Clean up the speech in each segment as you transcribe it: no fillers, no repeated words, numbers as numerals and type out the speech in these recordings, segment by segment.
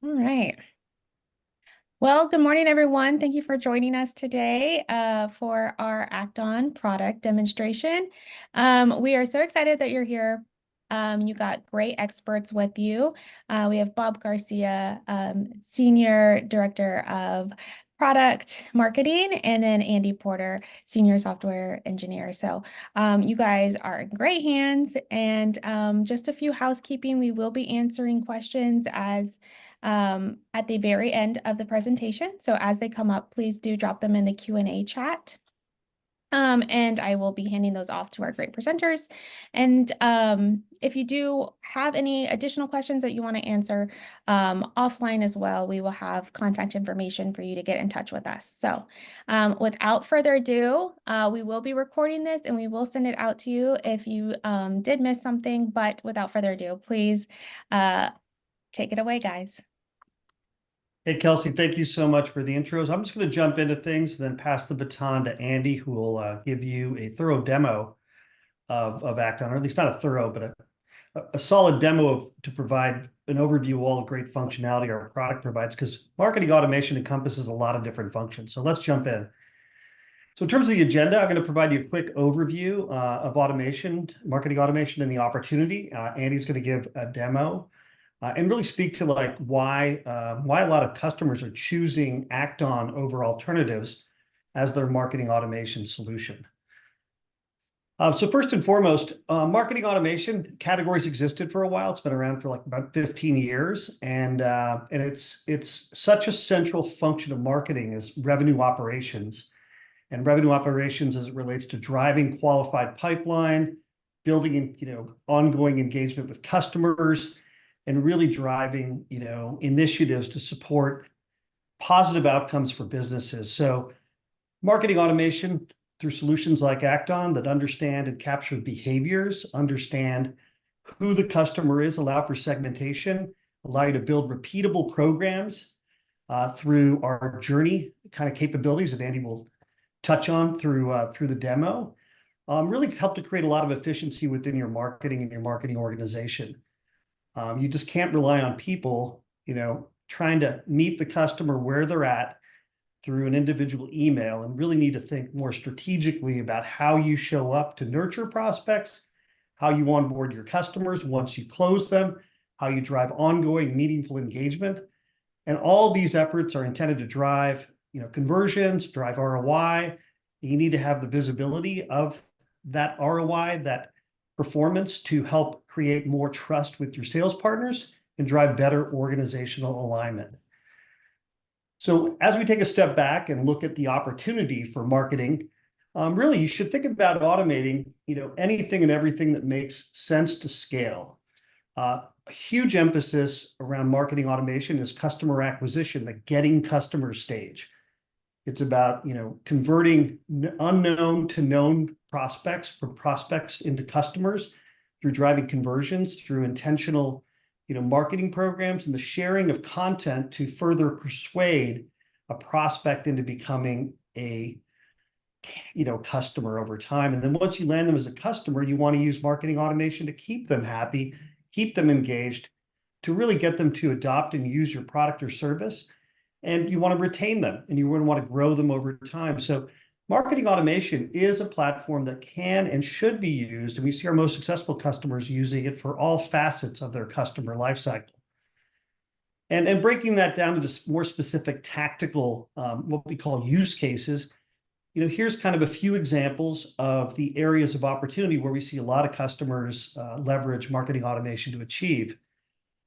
All right. Well, good morning, everyone. Thank you for joining us today for our Act On product demonstration. We are so excited that you're here. You got great experts with you. We have Bob Garcia, Senior Director of Product Marketing, and then Andy Porter, Senior Software Engineer. So you guys are in great hands. And just a few housekeeping, we will be answering questions at the very end of the presentation. So as they come up, please do drop them in the Q&A chat. And I will be handing those off to our great presenters. And if you do have any additional questions that you want to answer offline as well, we will have contact information for you to get in touch with us. So without further ado, we will be recording this and we will send it out to you if you did miss something. But without further ado, please take it away, guys. Hey, Kelsey, thank you so much for the intros. I'm just going to jump into things, then pass the baton to Andy, who will give you a thorough demo of Acton, or at least not a thorough, but a solid demo to provide an overview of all the great functionality our product provides, because marketing automation encompasses a lot of different functions. So let's jump in. So in terms of the agenda, I'm going to provide you a quick overview of automation, marketing automation, and the opportunity. Andy's going to give a demo. And really speak to like why a lot of customers are choosing Acton over alternatives as their marketing automation solution. So first and foremost, marketing automation categories existed for a while. It's been around for like about 15 years, and it's such a central function of marketing as revenue operations, and revenue operations as it relates to driving qualified pipeline, building ongoing engagement with customers, and really driving, initiatives to support positive outcomes for businesses. So marketing automation through solutions like Acton that understand and capture behaviors, understand who the customer is, allow for segmentation, allow you to build repeatable programs through our journey kind of capabilities that Andy will touch on through the demo, really help to create a lot of efficiency within your marketing and your marketing organization. You just can't rely on people, trying to meet the customer where they're at through an individual email, and really need to think more strategically about how you show up to nurture prospects, how you onboard your customers once you close them, how you drive ongoing meaningful engagement. And all these efforts are intended to drive, conversions, drive ROI. You need to have the visibility of that ROI, that performance, to help create more trust with your sales partners and drive better organizational alignment. So as we take a step back and look at the opportunity for marketing, really you should think about automating, anything and everything that makes sense to scale. A huge emphasis around marketing automation is customer acquisition, the getting customers stage. It's about, converting unknown to known prospects, from prospects into customers, through driving conversions, through intentional, marketing programs, and the sharing of content to further persuade a prospect into becoming a, customer over time. And then once you land them as a customer, you want to use marketing automation to keep them happy, keep them engaged, to really get them to adopt and use your product or service. And you want to retain them, and you want to grow them over time. So marketing automation is a platform that can and should be used, and we see our most successful customers using it for all facets of their customer lifecycle. And breaking that down into more specific tactical, what we call use cases, here's kind of a few examples of the areas of opportunity where we see a lot of customers leverage marketing automation to achieve.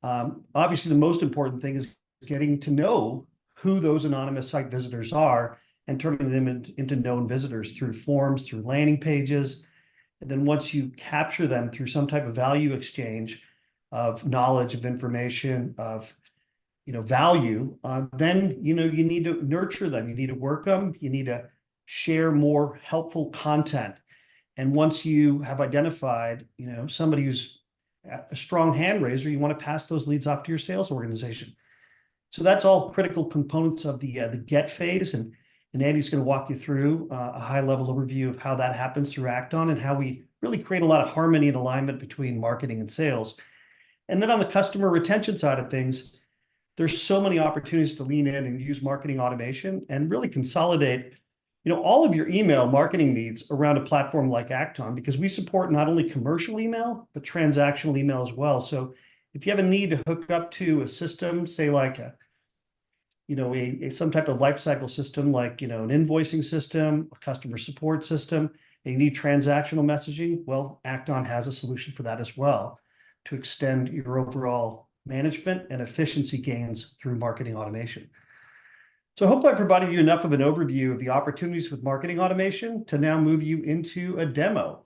Obviously, the most important thing is getting to know who those anonymous site visitors are and turning them into known visitors through forms, through landing pages. And then once you capture them through some type of value exchange of knowledge, of information, of value, then you need to nurture them. You need to work them. You need to share more helpful content. And once you have identified somebody who's a strong hand raiser, you want to pass those leads off to your sales organization. So that's all critical components of the get phase, and Andy's going to walk you through a high-level overview of how that happens through Acton and how we really create a lot of harmony and alignment between marketing and sales. And then on the customer retention side of things, there's so many opportunities to lean in and use marketing automation and really consolidate, all of your email marketing needs around a platform like Acton, because we support not only commercial email, but transactional email as well. So if you have a need to hook up to a system, say like some type of life cycle system, like, an invoicing system, a customer support system, and you need transactional messaging, well, Acton has a solution for that as well to extend your overall management and efficiency gains through marketing automation. So I hope I provided you enough of an overview of the opportunities with marketing automation to now move you into a demo.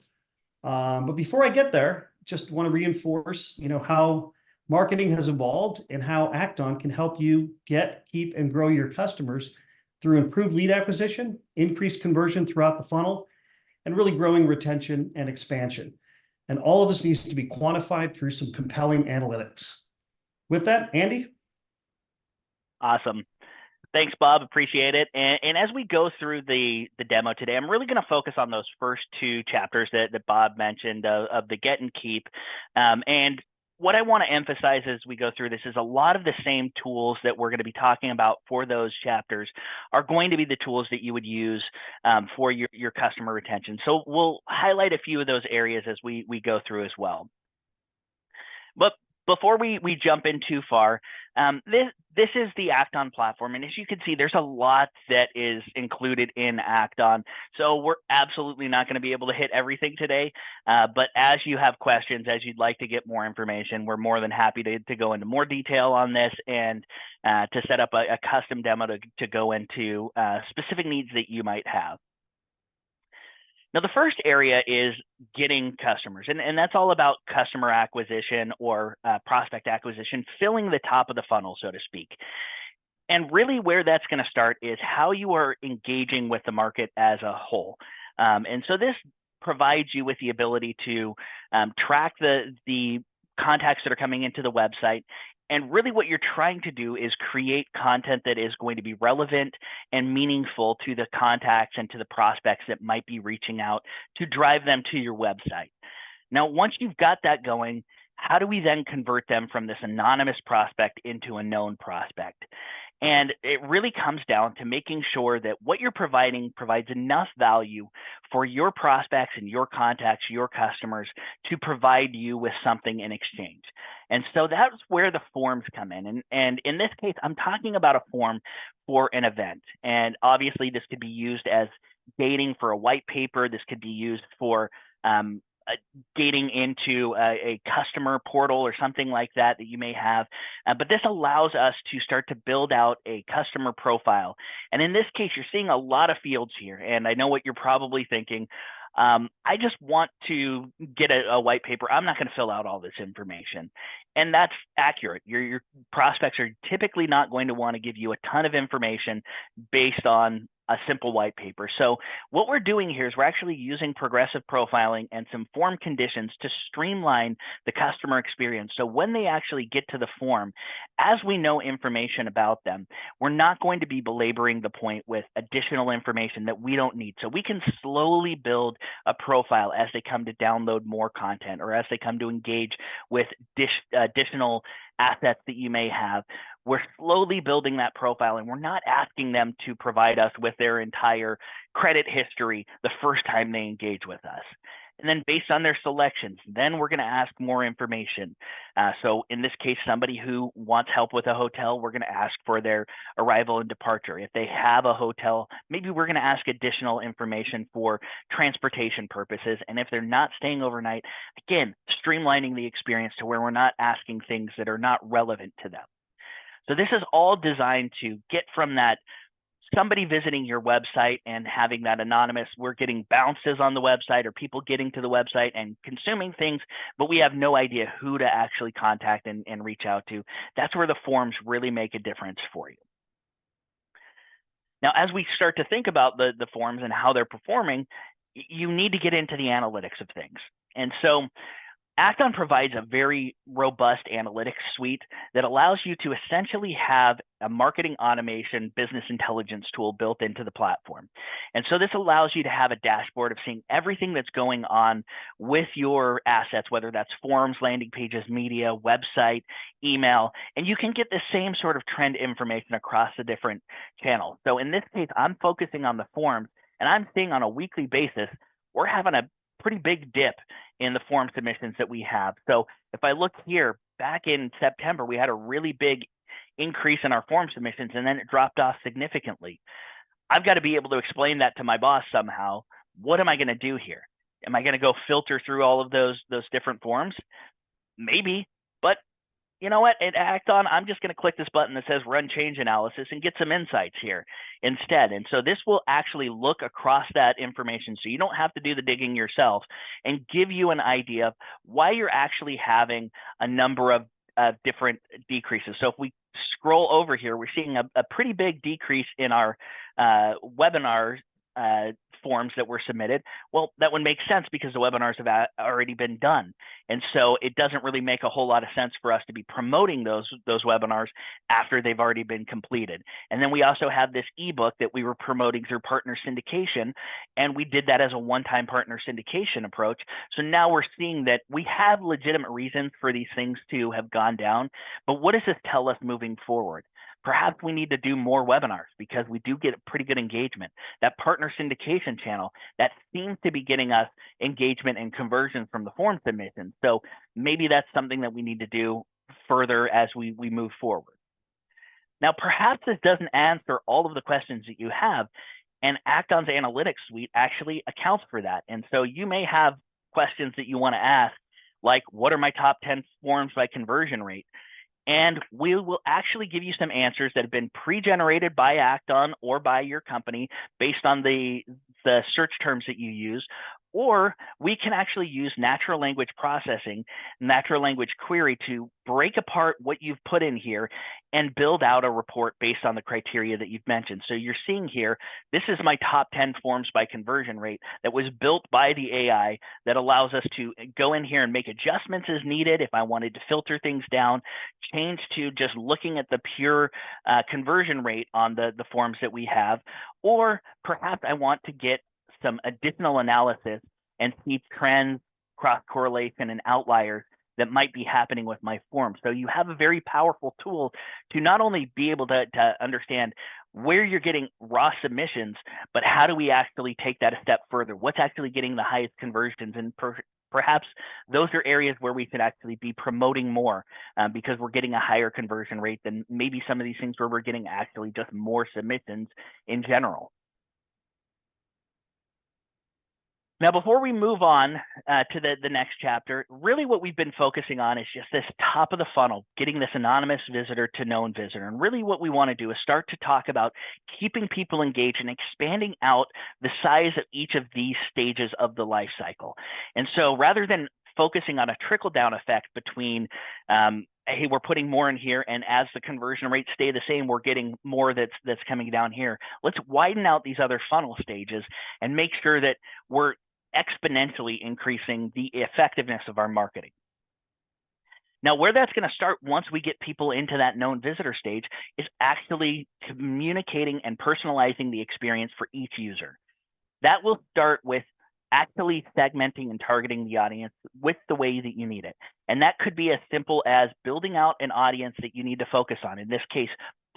But before I get there, just want to reinforce, how marketing has evolved and how Acton can help you get, keep, and grow your customers through improved lead acquisition, increased conversion throughout the funnel, and really growing retention and expansion. And all of this needs to be quantified through some compelling analytics. With that, Andy? Awesome. Thanks, Bob. Appreciate it. And as we go through the demo today, I'm really going to focus on those first two chapters that Bob mentioned of the get and keep. And what I want to emphasize as we go through this is a lot of the same tools that we're going to be talking about for those chapters are going to be the tools that you would use for your customer retention. So we'll highlight a few of those areas as we go through as well. But before we jump in too far, this is the Acton platform. And as you can see, there's a lot that is included in Acton. So we're absolutely not going to be able to hit everything today. But as you have questions, as you'd like to get more information, we're more than happy to go into more detail on this and to set up a custom demo to go into specific needs that you might have. Now, the first area is getting customers, and that's all about customer acquisition or prospect acquisition, filling the top of the funnel, so to speak. And really where that's going to start is how you are engaging with the market as a whole. And so this provides you with the ability to track the contacts that are coming into the website. And really what you're trying to do is create content that is going to be relevant and meaningful to the contacts and to the prospects that might be reaching out to drive them to your website. Now, once you've got that going, how do we then convert them from this anonymous prospect into a known prospect? And it really comes down to making sure that what you're providing provides enough value for your prospects and your contacts, your customers, to provide you with something in exchange. And so that's where the forms come in. And in this case, I'm talking about a form for an event. And obviously, this could be used as gating for a white paper. This could be used for gating into a customer portal or something like that you may have. But this allows us to start to build out a customer profile. And in this case, you're seeing a lot of fields here. And I know what you're probably thinking. I just want to get a white paper. I'm not going to fill out all this information. And that's accurate. Your prospects are typically not going to want to give you a ton of information based on a simple white paper. So what we're doing here is we're actually using progressive profiling and some form conditions to streamline the customer experience. So when they actually get to the form, as we know information about them, we're not going to be belaboring the point with additional information that we don't need. So we can slowly build a profile as they come to download more content or as they come to engage with additional assets that you may have. We're slowly building that profile, and we're not asking them to provide us with their entire credit history the first time they engage with us. And then based on their selections, then we're going to ask more information. So in this case, somebody who wants help with a hotel, we're going to ask for their arrival and departure. If they have a hotel, maybe we're going to ask additional information for transportation purposes. And if they're not staying overnight, again, streamlining the experience to where we're not asking things that are not relevant to them. So this is all designed to get from that somebody visiting your website and having that anonymous, we're getting bounces on the website or people getting to the website and consuming things, but we have no idea who to actually contact and reach out to. That's where the forms really make a difference for you. Now, as we start to think about the forms and how they're performing, you need to get into the analytics of things. And so Acton provides a very robust analytics suite that allows you to essentially have a marketing automation business intelligence tool built into the platform. And so this allows you to have a dashboard of seeing everything that's going on with your assets, whether that's forms, landing pages, media, website, email, and you can get the same sort of trend information across the different channels. So in this case, I'm focusing on the forms, and I'm seeing on a weekly basis, we're having a pretty big dip in the form submissions that we have. So if I look here, back in September, we had a really big increase in our form submissions, and then it dropped off significantly. I've got to be able to explain that to my boss somehow. What am I going to do here? Am I going to go filter through all of those different forms? Maybe, but you know what, at Acton, I'm just going to click this button that says run change analysis and get some insights here instead. And so this will actually look across that information, so you don't have to do the digging yourself, and give you an idea of why you're actually having a number of different decreases. So if we scroll over here, we're seeing a pretty big decrease in our webinar forms that were submitted. Well, that would make sense because the webinars have already been done. And so it doesn't really make a whole lot of sense for us to be promoting those webinars after they've already been completed. And then we also have this ebook that we were promoting through partner syndication, and we did that as a one-time partner syndication approach. So now we're seeing that we have legitimate reasons for these things to have gone down, but what does this tell us moving forward? Perhaps we need to do more webinars because we do get pretty good engagement. That partner syndication channel, that seems to be getting us engagement and conversion from the form submissions. So maybe that's something that we need to do further as we move forward. Now, perhaps this doesn't answer all of the questions that you have, and Acton's analytics suite actually accounts for that. And so you may have questions that you want to ask, like, what are my top 10 forms by conversion rate? And we will actually give you some answers that have been pre-generated by Acton or by your company based on the search terms that you use. Or we can actually use natural language processing, natural language query to break apart what you've put in here and build out a report based on the criteria that you've mentioned. So you're seeing here, this is my top 10 forms by conversion rate that was built by the AI that allows us to go in here and make adjustments as needed. If I wanted to filter things down, change to just looking at the pure conversion rate on the forms that we have, or perhaps I want to get some additional analysis and see trends, cross correlation, and outliers that might be happening with my form. So you have a very powerful tool to not only be able to understand where you're getting raw submissions, but how do we actually take that a step further? What's actually getting the highest conversions? And perhaps those are areas where we could actually be promoting more because we're getting a higher conversion rate than maybe some of these things where we're getting actually just more submissions in general. Now, before we move on to the next chapter, really what we've been focusing on is just this top of the funnel, getting this anonymous visitor to known visitor. And really what we want to do is start to talk about keeping people engaged and expanding out the size of each of these stages of the life cycle. And so rather than focusing on a trickle down effect between hey, we're putting more in here, and as the conversion rates stay the same, we're getting more that's coming down here. Let's widen out these other funnel stages and make sure that we're exponentially increasing the effectiveness of our marketing. Now, where that's going to start once we get people into that known visitor stage is actually communicating and personalizing the experience for each user. That will start with actually segmenting and targeting the audience with the way that you need it. And that could be as simple as building out an audience that you need to focus on. In this case,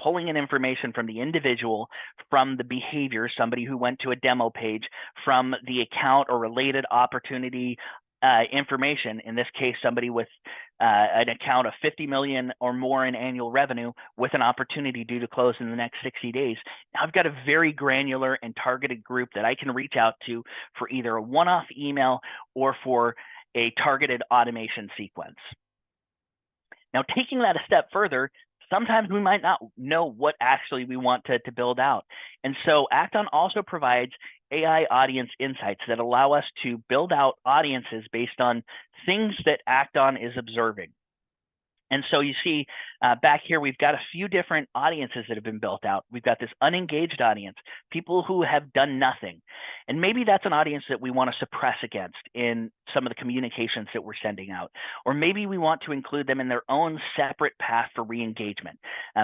pulling in information from the individual, from the behavior, somebody who went to a demo page, from the account or related opportunity information, in this case, somebody with an account of 50 million or more in annual revenue with an opportunity due to close in the next 60 days. Now I've got a very granular and targeted group that I can reach out to for either a one-off email or for a targeted automation sequence. Now, taking that a step further, sometimes we might not know what actually we want to build out. And so Acton also provides AI audience insights that allow us to build out audiences based on things that Acton is observing. And so you see back here, we've got a few different audiences that have been built out. We've got this unengaged audience, people who have done nothing. And maybe that's an audience that we want to suppress against in some of the communications that we're sending out. Or maybe we want to include them in their own separate path for re-engagement,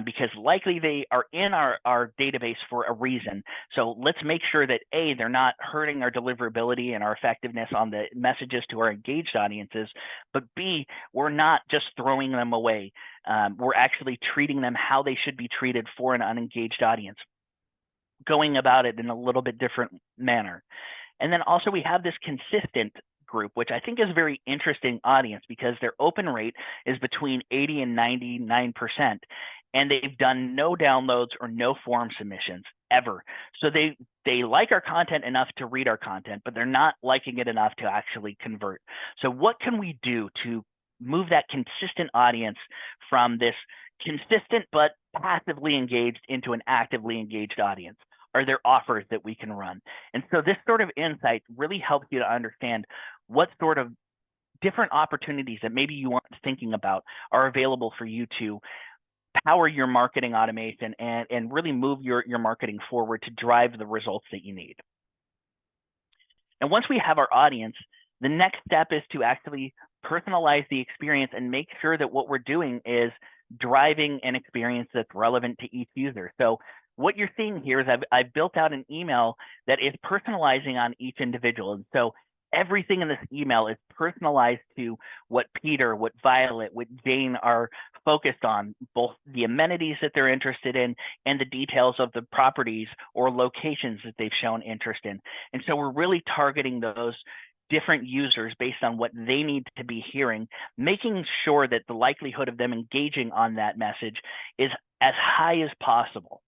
because likely they are in our database for a reason. So let's make sure that A, they're not hurting our deliverability and our effectiveness on the messages to our engaged audiences, but B, we're not just throwing them away. We're actually treating them how they should be treated for an unengaged audience, going about it in a little bit different manner. And then also we have this consistent group, which I think is a very interesting audience because their open rate is between 80 and 99%. And they've done no downloads or no form submissions ever. So they like our content enough to read our content, but they're not liking it enough to actually convert. So what can we do to move that consistent audience from this consistent but passively engaged into an actively engaged audience? Are there offers that we can run? And so this sort of insight really helps you to understand what sort of different opportunities that maybe you aren't thinking about are available for you to power your marketing automation and really move your marketing forward to drive the results that you need. And once we have our audience, the next step is to actually personalize the experience and make sure that what we're doing is driving an experience that's relevant to each user. So what you're seeing here is I've built out an email that is personalizing on each individual. And so everything in this email is personalized to what Peter, what Violet, what Jane are focused on, both the amenities that they're interested in and the details of the properties or locations that they've shown interest in. And so we're really targeting those different users based on what they need to be hearing, making sure that the likelihood of them engaging on that message is as high as possible.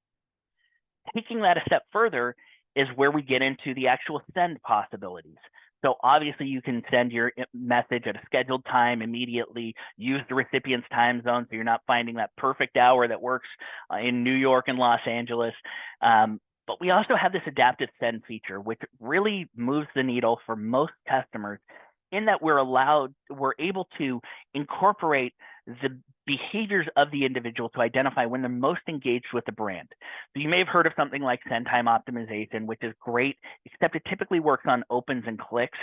Taking that a step further is where we get into the actual send possibilities. So obviously you can send your message at a scheduled time immediately, use the recipient's time zone so you're not finding that perfect hour that works in New York and Los Angeles. But we also have this adaptive send feature, which really moves the needle for most customers in that we're able to incorporate the behaviors of the individual to identify when they're most engaged with the brand. So you may have heard of something like send time optimization, which is great, except it typically works on opens and clicks.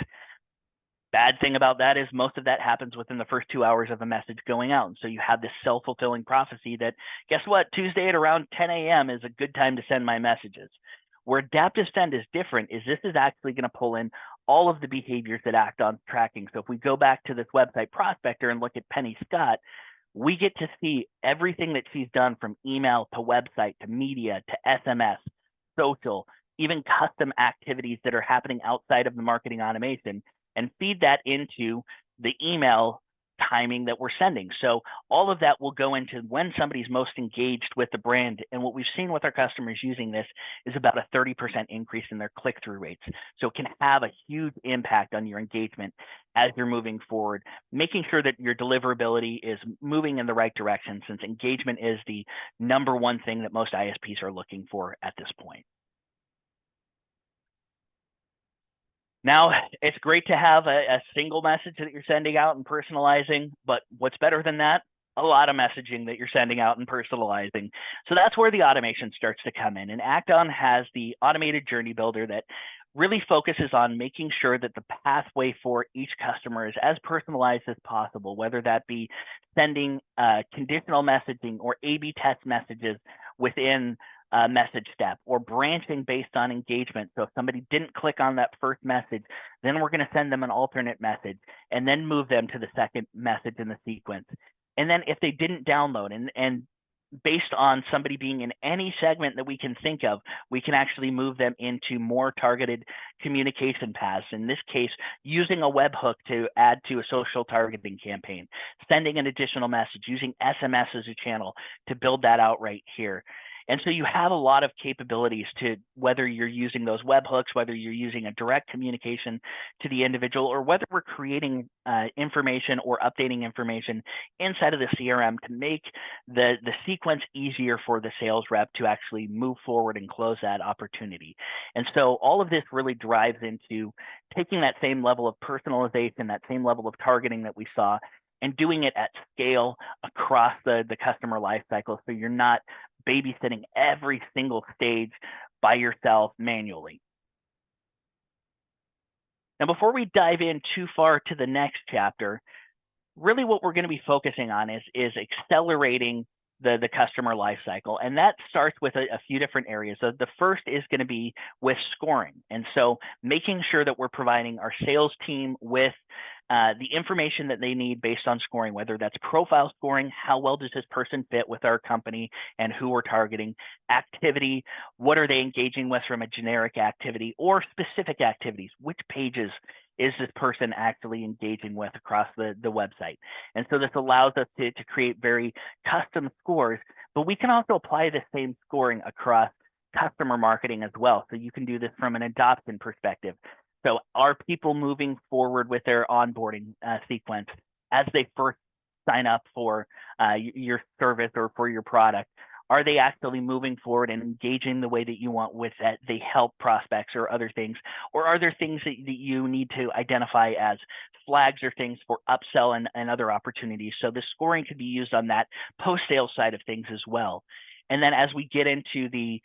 Bad thing about that is most of that happens within the first 2 hours of a message going out. And so you have this self-fulfilling prophecy that, guess what, Tuesday at around 10 a.m. is a good time to send my messages. Where adaptive send is different is this is actually going to pull in all of the behaviors that act on tracking. So if we go back to this website Prospector and look at Penny Scott, we get to see everything that she's done from email to website to media to SMS, social, even custom activities that are happening outside of the marketing automation, and feed that into the email timing that we're sending. So all of that will go into when somebody's most engaged with the brand. And what we've seen with our customers using this is about a 30% increase in their click-through rates. So it can have a huge impact on your engagement as you're moving forward, making sure that your deliverability is moving in the right direction, since engagement is the number one thing that most ISPs are looking for at this point. Now, it's great to have a single message that you're sending out and personalizing, but what's better than that? A lot of messaging that you're sending out and personalizing. So that's where the automation starts to come in. And Acton has the automated journey builder that really focuses on making sure that the pathway for each customer is as personalized as possible, whether that be sending conditional messaging or A/B test messages within a message step, or branching based on engagement. So if somebody didn't click on that first message, then we're going to send them an alternate message and then move them to the second message in the sequence. And then if they didn't download and based on somebody being in any segment that we can think of, we can actually move them into more targeted communication paths. In this case, using a webhook to add to a social targeting campaign, sending an additional message, using SMS as a channel to build that out right here. And so you have a lot of capabilities to, whether you're using those webhooks, whether you're using a direct communication to the individual, or whether we're creating information or updating information inside of the CRM to make the sequence easier for the sales rep to actually move forward and close that opportunity. And so all of this really drives into taking that same level of personalization, that same level of targeting that we saw, and doing it at scale across the customer life cycle, so you're not babysitting every single stage by yourself manually. Now, before we dive in too far to the next chapter, really what we're going to be focusing on is accelerating the customer life cycle. And that starts with a few different areas. So the first is going to be with scoring. And so making sure that we're providing our sales team with the information that they need based on scoring, whether that's profile scoring, how well does this person fit with our company and who we're targeting, activity, what are they engaging with from a generic activity, or specific activities, which pages is this person actually engaging with across the website. And so this allows us to create very custom scores, but we can also apply the same scoring across customer marketing as well. So you can do this from an adoption perspective. So are people moving forward with their onboarding sequence as they first sign up for your service or for your product? Are they actually moving forward and engaging the way that you want with that? They help prospects or other things, or are there things that you need to identify as flags or things for upsell and other opportunities? So the scoring could be used on that post-sales side of things as well. And then as we get into the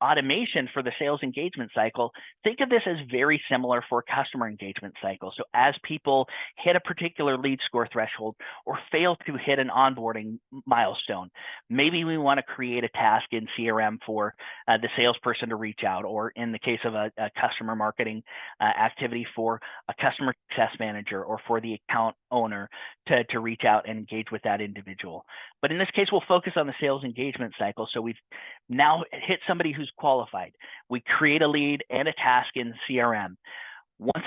automation for the sales engagement cycle, think of this as very similar for customer engagement cycle. So as people hit a particular lead score threshold or fail to hit an onboarding milestone, maybe we want to create a task in CRM for the salesperson to reach out, or in the case of a customer marketing activity for a customer success manager or for the account owner to reach out and engage with that individual. But in this case, we'll focus on the sales engagement cycle. So we've now hit somebody who's qualified. We create a lead and a task in CRM. Once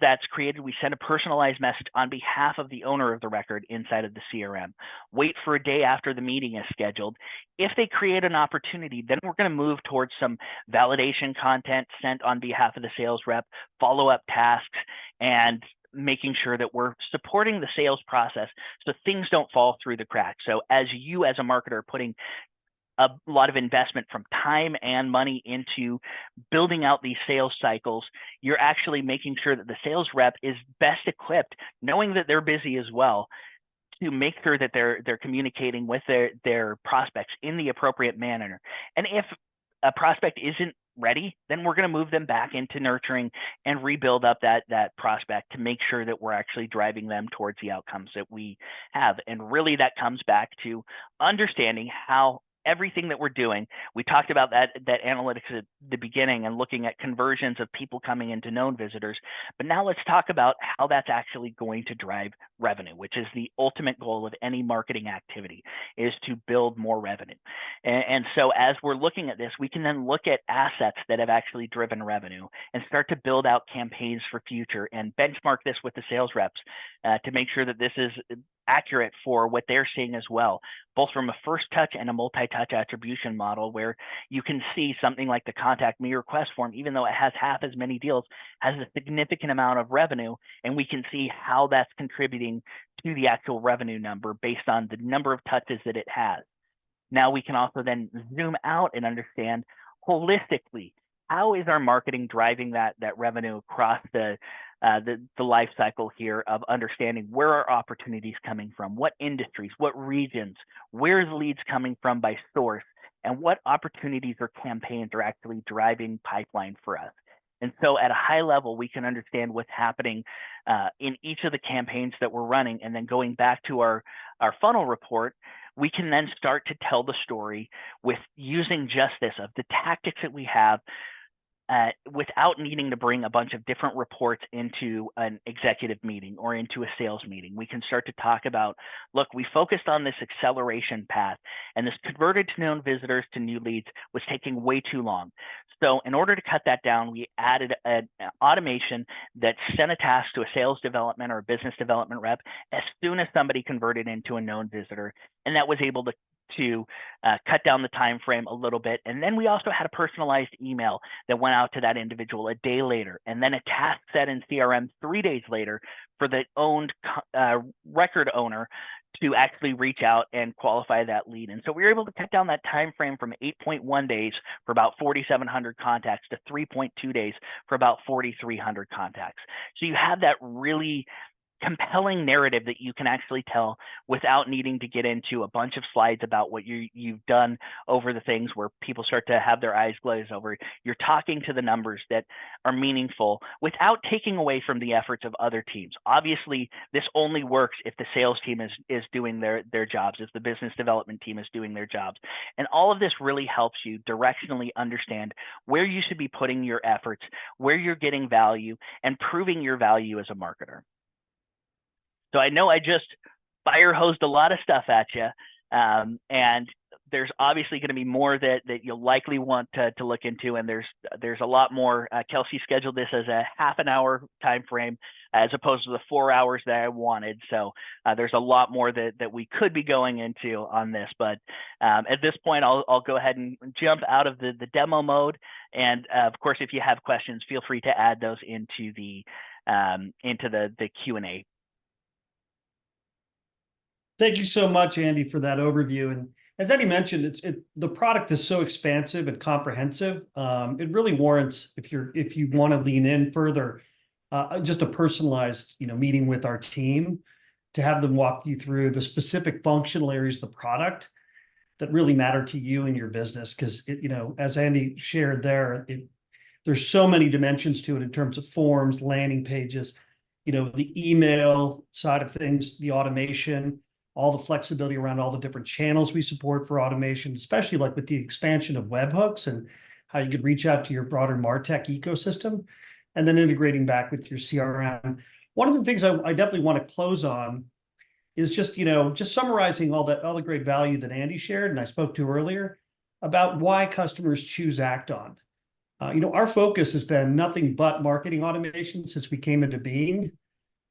that's created, we send a personalized message on behalf of the owner of the record inside of the CRM. Wait for a day after the meeting is scheduled. If they create an opportunity, then we're going to move towards some validation content sent on behalf of the sales rep, follow-up tasks, and making sure that we're supporting the sales process so things don't fall through the cracks. So as you as a marketer are putting a lot of investment from time and money into building out these sales cycles, you're actually making sure that the sales rep is best equipped, knowing that they're busy as well, to make sure that they're communicating with their prospects in the appropriate manner. And if a prospect isn't ready, then we're going to move them back into nurturing and rebuild up that prospect to make sure that we're actually driving them towards the outcomes that we have. And really that comes back to understanding how everything that we're doing, we talked about that analytics at the beginning and looking at conversions of people coming into known visitors. But now let's talk about how that's actually going to drive revenue, which is the ultimate goal of any marketing activity, is to build more revenue. And so as we're looking at this, we can then look at assets that have actually driven revenue and start to build out campaigns for future and benchmark this with the sales reps to make sure that this is accurate for what they're seeing as well, both from a first touch and a multi-touch attribution model, where you can see something like the contact me request form, even though it has half as many deals, has a significant amount of revenue, and we can see how that's contributing to the actual revenue number based on the number of touches that it has. Now we can also then zoom out and understand holistically, how is our marketing driving that revenue across the life cycle here of understanding where are opportunities coming from, what industries, what regions, where's leads coming from by source, and what opportunities or campaigns are actually driving pipeline for us. And so at a high level, we can understand what's happening in each of the campaigns that we're running. And then going back to our funnel report, we can then start to tell the story with using just this, of the tactics that we have, without needing to bring a bunch of different reports into an executive meeting or into a sales meeting. We can start to talk about, look, we focused on this acceleration path, and this converted to known visitors to new leads was taking way too long. So in order to cut that down, we added an automation that sent a task to a sales development or a business development rep as soon as somebody converted into a known visitor, and that was able to cut down the time frame a little bit. And then we also had a personalized email that went out to that individual a day later, and then a task set in CRM 3 days later for the owned record owner to actually reach out and qualify that lead. And so we were able to cut down that time frame from 8.1 days for about 4,700 contacts to 3.2 days for about 4,300 contacts. So you have that really compelling narrative that you can actually tell without needing to get into a bunch of slides about what you've done over the things where people start to have their eyes glaze over. You're talking to the numbers that are meaningful without taking away from the efforts of other teams. Obviously, this only works if the sales team is doing their jobs, if the business development team is doing their jobs. And all of this really helps you directionally understand where you should be putting your efforts, where you're getting value, and proving your value as a marketer. So I know I just fire hosed a lot of stuff at you, and there's obviously going to be more that you'll likely want to look into, and there's a lot more. Kelsey scheduled this as a half an hour time frame as opposed to the 4 hours that I wanted. So there's a lot more that we could be going into on this, but at this point, I'll go ahead and jump out of the demo mode, and of course, if you have questions, feel free to add those into the Q&A. Thank you so much, Andy, for that overview. And as Andy mentioned, the product is so expansive and comprehensive. It really warrants, if you want to lean in further, just a personalized, meeting with our team to have them walk you through the specific functional areas of the product that really matter to you and your business. Because as Andy shared there's so many dimensions to it in terms of forms, landing pages, the email side of things, the automation, all the flexibility around all the different channels we support for automation, especially like with the expansion of webhooks and how you could reach out to your broader MarTech ecosystem, and then integrating back with your CRM. One of the things I definitely want to close on is just summarizing all the great value that Andy shared and I spoke to earlier about why customers choose Acton. Our focus has been nothing but marketing automation since we came into being,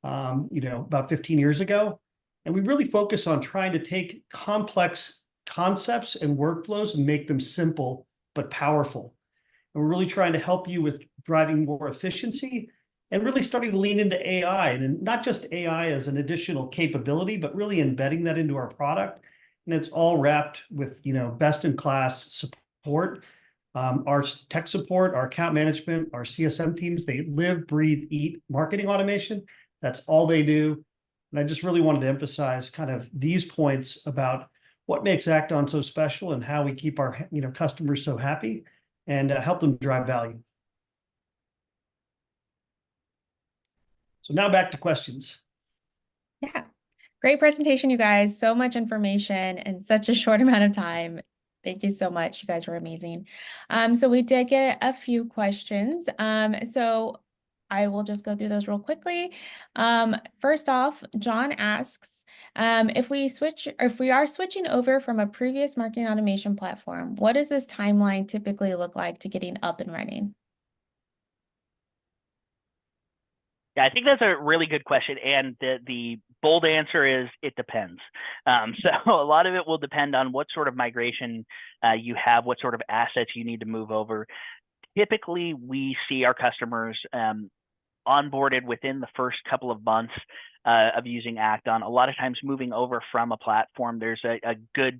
about 15 years ago. And we really focus on trying to take complex concepts and workflows and make them simple but powerful. And we're really trying to help you with driving more efficiency and really starting to lean into AI, and not just AI as an additional capability, but really embedding that into our product. And it's all wrapped with best-in-class support. Our tech support, our account management, our CSM teams, they live, breathe, eat marketing automation. That's all they do. And I just really wanted to emphasize kind of these points about what makes Acton so special and how we keep our customers so happy and help them drive value. So now back to questions. Yeah, great presentation, you guys. So much information in such a short amount of time. Thank you so much. You guys were amazing. So we did get a few questions. So I will just go through those real quickly. First off, John asks, if we are switching over from a previous marketing automation platform, what does this timeline typically look like to getting up and running? Yeah, I think that's a really good question. And the bold answer is it depends. So a lot of it will depend on what sort of migration you have, what sort of assets you need to move over. Typically, we see our customers onboarded within the first couple of months of using Acton. A lot of times moving over from a platform, there's a good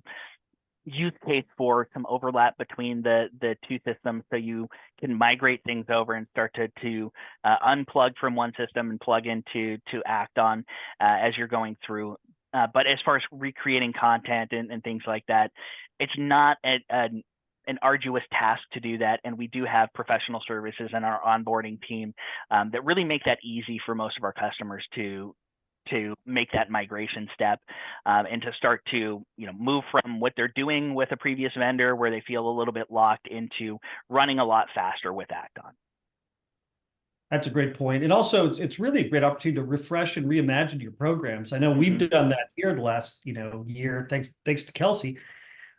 use case for some overlap between the two systems, so you can migrate things over and start to unplug from one system and plug into Acton as you're going through. But as far as recreating content and things like that, it's not an arduous task to do that. And we do have professional services in our onboarding team that really make that easy for most of our customers to make that migration step and to start to move from what they're doing with a previous vendor where they feel a little bit locked into running a lot faster with Acton. That's a great point. And also, it's really a great opportunity to refresh and reimagine your programs. I know we've done that here the last year, thanks to Kelsey.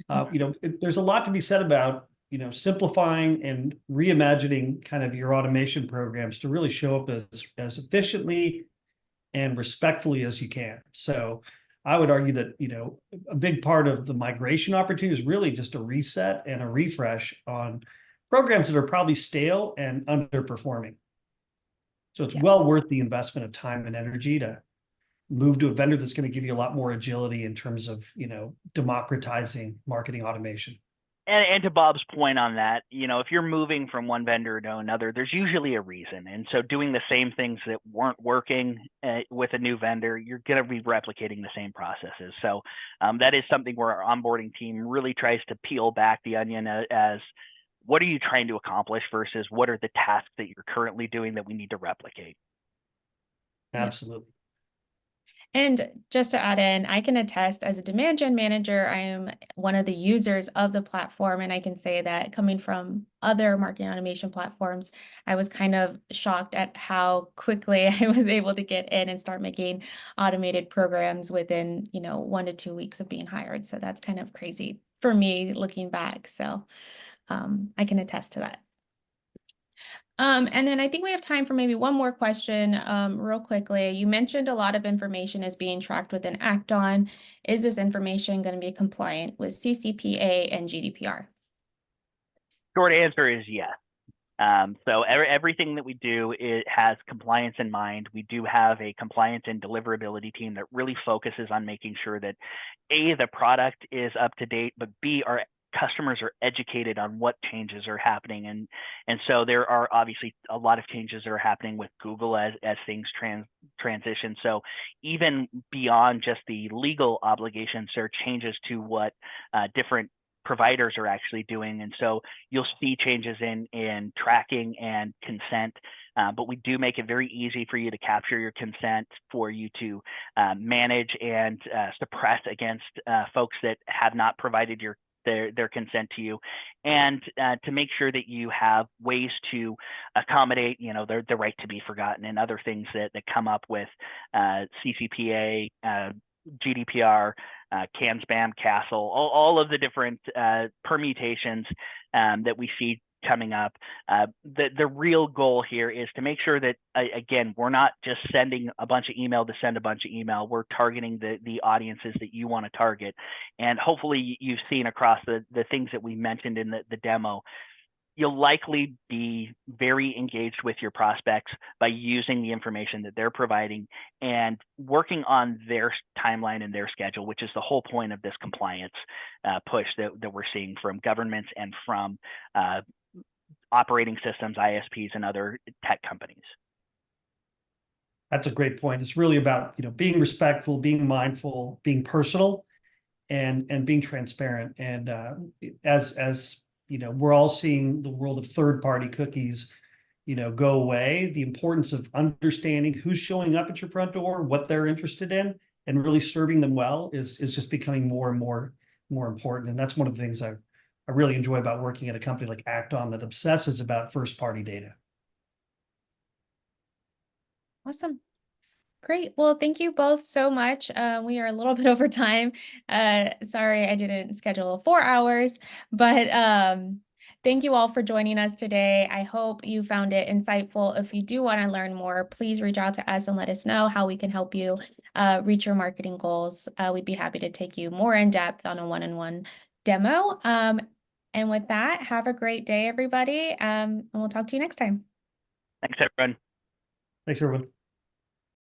There's a lot to be said about simplifying and reimagining kind of your automation programs to really show up as efficiently and respectfully as you can. So I would argue that a big part of the migration opportunity is really just a reset and a refresh on programs that are probably stale and underperforming. So it's well worth the investment of time and energy to move to a vendor that's going to give you a lot more agility in terms of democratizing marketing automation. And to Bob's point on that, if you're moving from one vendor to another, there's usually a reason. And so doing the same things that weren't working with a new vendor, you're going to be replicating the same processes. So that is something where our onboarding team really tries to peel back the onion as what are you trying to accomplish versus what are the tasks that you're currently doing that we need to replicate. Absolutely. And just to add in, I can attest as a demand gen manager, I am one of the users of the platform. And I can say that coming from other marketing automation platforms, I was kind of shocked at how quickly I was able to get in and start making automated programs within, 1 to 2 weeks of being hired. So that's kind of crazy for me looking back. So I can attest to that. And then I think we have time for maybe one more question, real quickly. You mentioned a lot of information is being tracked within Acton. Is this information going to be compliant with CCPA and GDPR? Short answer is yes. So everything that we do, it has compliance in mind. We do have a compliance and deliverability team that really focuses on making sure that A, the product is up to date, but B, our customers are educated on what changes are happening. And so there are obviously a lot of changes that are happening with Google as things transition. So even beyond just the legal obligations, there are changes to what different providers are actually doing. And so you'll see changes in tracking and consent, but we do make it very easy for you to capture your consent, for you to manage and suppress against folks that have not provided their consent to you, and to make sure that you have ways to accommodate, the right to be forgotten and other things that come up with CCPA, GDPR, CAN spam, CASTLE, all of the different permutations that we see coming up. The real goal here is to make sure that, again, we're not just sending a bunch of email to send a bunch of email. We're targeting the audiences that you want to target. And hopefully you've seen across the things that we mentioned in the demo, you'll likely be very engaged with your prospects by using the information that they're providing and working on their timeline and their schedule, which is the whole point of this compliance push that we're seeing from governments and from operating systems, ISPs, and other tech companies. That's a great point. It's really about, being respectful, being mindful, being personal, and being transparent. And as we're all seeing the world of third-party cookies, go away. The importance of understanding who's showing up at your front door, what they're interested in, and really serving them well is just becoming more and more important. And that's one of the things I really enjoy about working at a company like Acton that obsesses about first-party data. Awesome. Great. Well, thank you both so much. We are a little bit over time. Sorry, I didn't schedule 4 hours, but thank you all for joining us today. I hope you found it insightful. If you do want to learn more, please reach out to us and let us know how we can help you reach your marketing goals. We'd be happy to take you more in depth on a one-on-one demo. And with that, have a great day, everybody. And we'll talk to you next time. Thanks, everyone. Thanks, everyone.